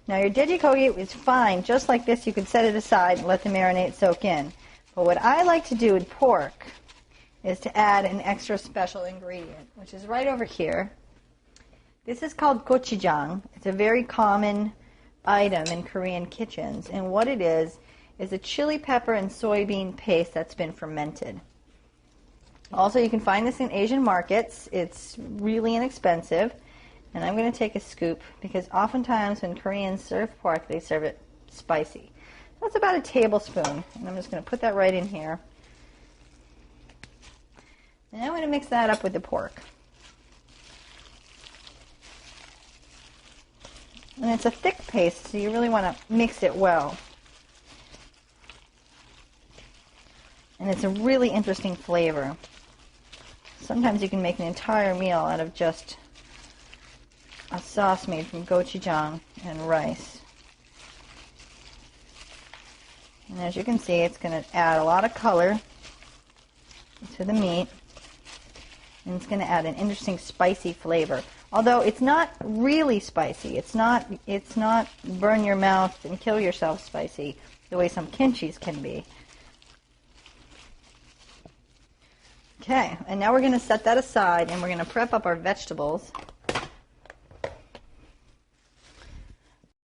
Now your Dae Ji Congi is fine, just like this. You can set it aside and let the marinade soak in. But what I like to do with pork is to add an extra special ingredient, which is right over here. This is called gochujang. It's a very common item in Korean kitchens, and what it is a chili pepper and soybean paste that's been fermented. Also, you can find this in Asian markets. It's really inexpensive, and I'm going to take a scoop because oftentimes when Koreans serve pork, they serve it spicy. That's about a tablespoon, and I'm just going to put that right in here. And I'm going to mix that up with the pork. And it's a thick paste, so you really want to mix it well. And it's a really interesting flavor. Sometimes you can make an entire meal out of just a sauce made from gochujang and rice. And as you can see, it's going to add a lot of color to the meat. And it's going to add an interesting spicy flavor. Although it's not really spicy. It's not burn your mouth and kill yourself spicy the way some kimchis can be. Okay, and now we're going to set that aside and we're going to prep up our vegetables.